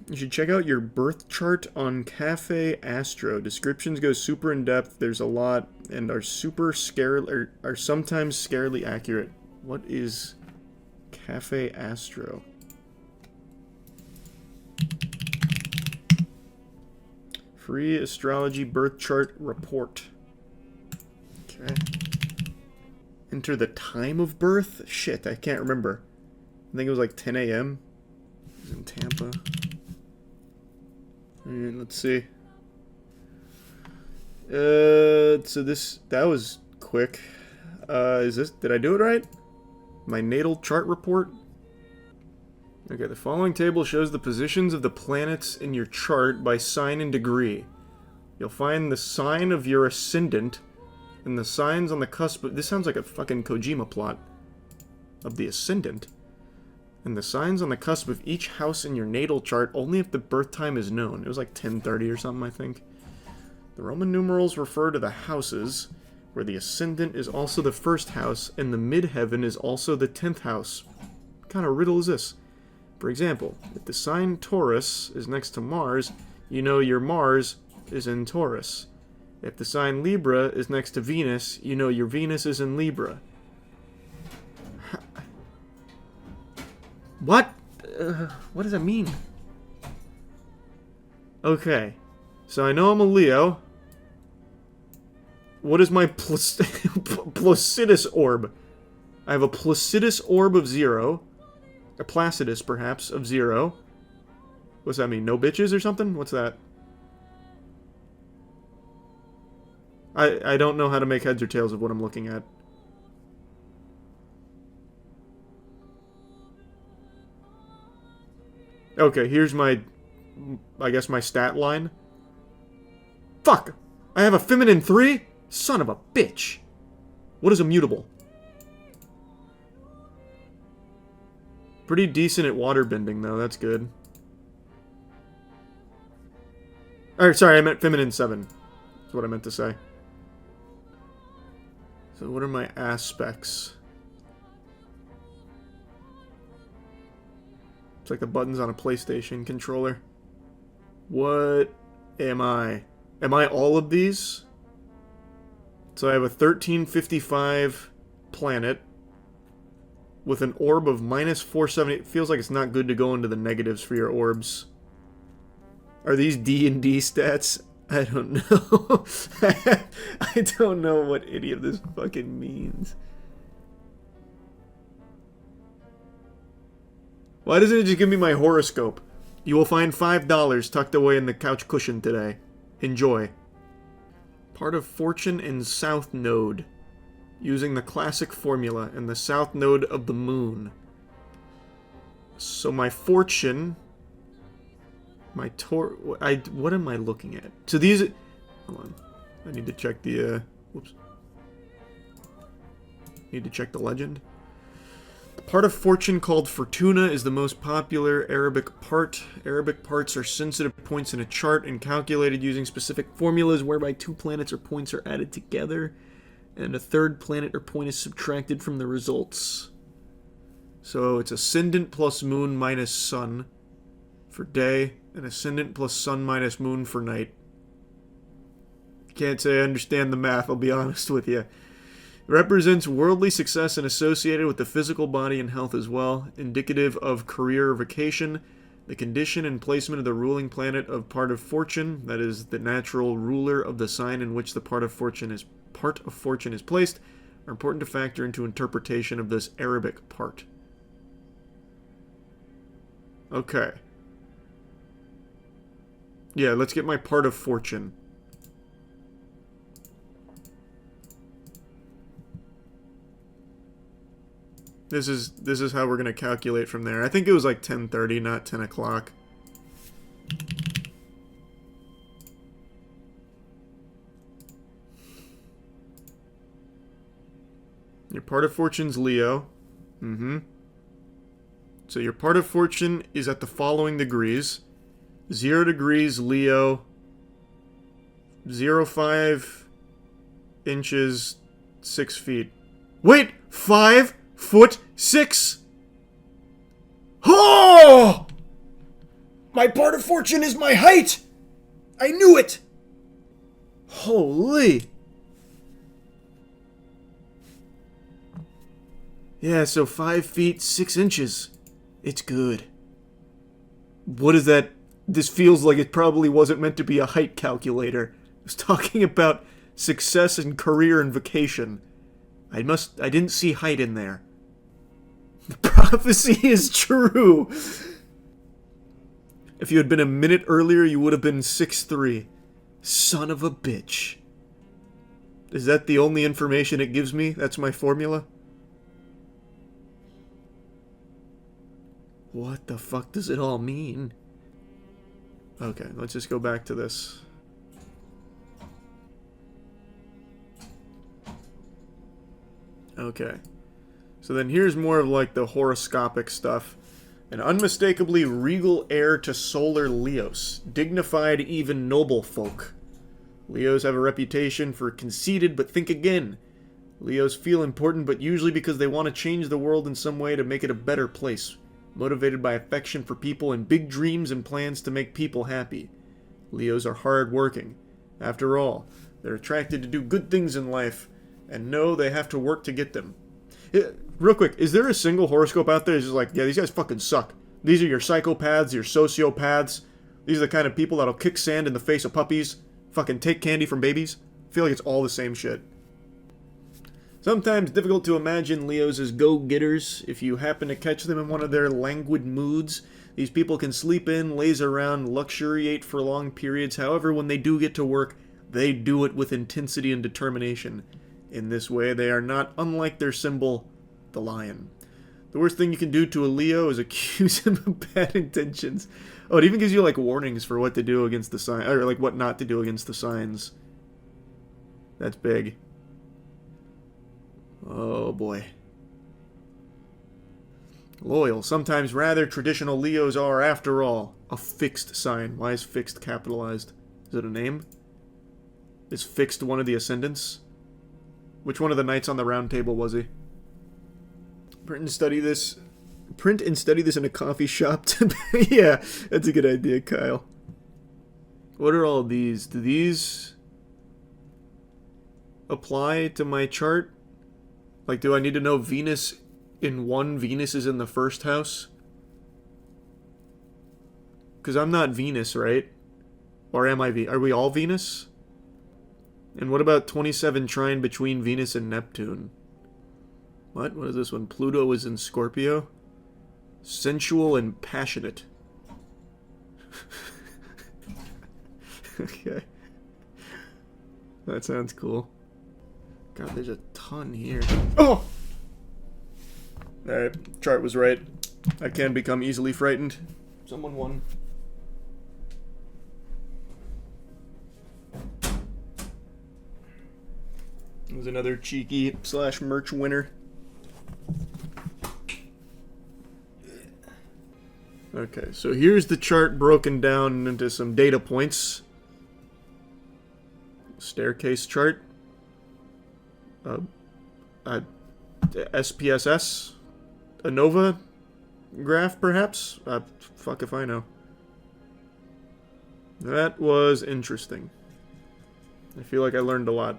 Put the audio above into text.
You should check out your birth chart on Cafe Astro. Descriptions go super in depth. There's a lot and are super scary, are sometimes scarily accurate. What is Cafe Astro? Free astrology birth chart report. Okay. Enter the time of birth? Shit, I can't remember. I think it was like 10 a.m. It was in Tampa. Alright, let's see. So that was quick. Did I do it right? My natal chart report? Okay, the following table shows the positions of the planets in your chart by sign and degree. You'll find the sign of your ascendant and the signs on the cusp of... This sounds like a fucking Kojima plot. Of the ascendant. And the signs on the cusp of each house in your natal chart only if the birth time is known. It was like 10:30 or something, I think. The Roman numerals refer to the houses, where the ascendant is also the first house, and the midheaven is also the 10th house. What kind of riddle is this? For example, if the sign Taurus is next to Mars, you know your Mars is in Taurus. If the sign Libra is next to Venus, you know your Venus is in Libra. What? What does that mean? Okay. So I know I'm a Leo. What is my Placidus orb? I have a Placidus orb of 0. A Placidus, perhaps, of 0. What's that mean? No bitches or something? What's that? I don't know how to make heads or tails of what I'm looking at. Okay, here's my... I guess my stat line. Fuck! I have a feminine 3? Son of a bitch! What is immutable? Pretty decent at waterbending, though. That's good. Alright, sorry, I meant feminine 7. That's what I meant to say. So what are my aspects? It's like the buttons on a PlayStation controller. What am I? Am I all of these? So I have a 1355 planet with an orb of minus 470. It feels like it's not good to go into the negatives for your orbs. Are these D&D stats? I don't know. I don't know what any of this fucking means. Why doesn't it just give me my horoscope? You will find $5 tucked away in the couch cushion today. Enjoy. Part of fortune in south node. Using the classic formula and the south node of the moon. So my fortune... what am I looking at? So these... Hold on. I need to check the, whoops. Need to check the legend. The part of fortune called Fortuna is the most popular Arabic part. Arabic parts are sensitive points in a chart and calculated using specific formulas whereby 2 planets or points are added together and a 3rd planet or point is subtracted from the results. So it's ascendant plus moon minus sun for day, and ascendant plus sun minus moon for night. Can't say I understand the math, I'll be honest with you. It represents worldly success and associated with the physical body and health as well, indicative of career or vocation. The condition and placement of the ruling planet of part of fortune, that is, the natural ruler of the sign in which the part of fortune is placed, are important to factor into interpretation of this Arabic part. Okay. Yeah, let's get my part of fortune. This is how we're gonna calculate from there. I think it was like 10:30, not 10 o'clock. Your part of fortune's Leo. So your part of fortune is at the following degrees. 0 degrees Leo. 0.5 inches, 6 feet. Wait! 5'6"? Oh! My part of fortune is my height! I knew it! Holy! Yeah, so 5 feet 6 inches. It's good. What is that? This feels like it probably wasn't meant to be a height calculator. I was talking about success and career and vacation. I didn't see height in there. The prophecy is true! If you had been a minute earlier, you would have been 6'3". Son of a bitch. Is that the only information it gives me? That's my formula? What the fuck does it all mean? Okay, let's just go back to this. Okay. So then here's more of like the horoscopic stuff. An unmistakably regal heir to solar Leos. Dignified, even noble folk. Leos have a reputation for conceited, but think again. Leos feel important, but usually because they want to change the world in some way to make it a better place. Motivated by affection for people and big dreams and plans to make people happy. Leos are hard-working. After all, they're attracted to do good things in life, and know they have to work to get them. Real quick, is there a single horoscope out there that's just like, yeah, these guys fucking suck. These are your psychopaths, your sociopaths. These are the kind of people that'll kick sand in the face of puppies, fucking take candy from babies. I feel like it's all the same shit. Sometimes difficult to imagine Leos as go-getters. If you happen to catch them in one of their languid moods, these people can sleep in, laze around, luxuriate for long periods. However, when they do get to work, they do it with intensity and determination. In this way, they are not unlike their symbol, the lion. The worst thing you can do to a Leo is accuse him of bad intentions. Oh, it even gives you, like, warnings for what to do against the sign, or, like, what not to do against the signs. That's big. Oh, boy. Loyal. Sometimes rather traditional Leos are, after all, a fixed sign. Why is fixed capitalized? Is it a name? Is fixed one of the ascendants? Which one of the knights on the round table was he? Print and study this in a coffee shop. Yeah, that's a good idea, Kyle. What are all these? Do these apply to my chart? Like, do I need to know Venus in 1? Venus is in the first house? Because I'm not Venus, right? Or am I Are we all Venus? And what about 27 trine between Venus and Neptune? What? What is this one? Pluto is in Scorpio? Sensual and passionate. Okay. That sounds cool. God, there's a ton here. Oh! Alright, chart was right. I can become easily frightened. Someone won. There's another cheeky / merch winner. Okay, so here's the chart broken down into some data points. Staircase chart. SPSS? ANOVA graph, perhaps? Fuck if I know. That was interesting. I feel like I learned a lot.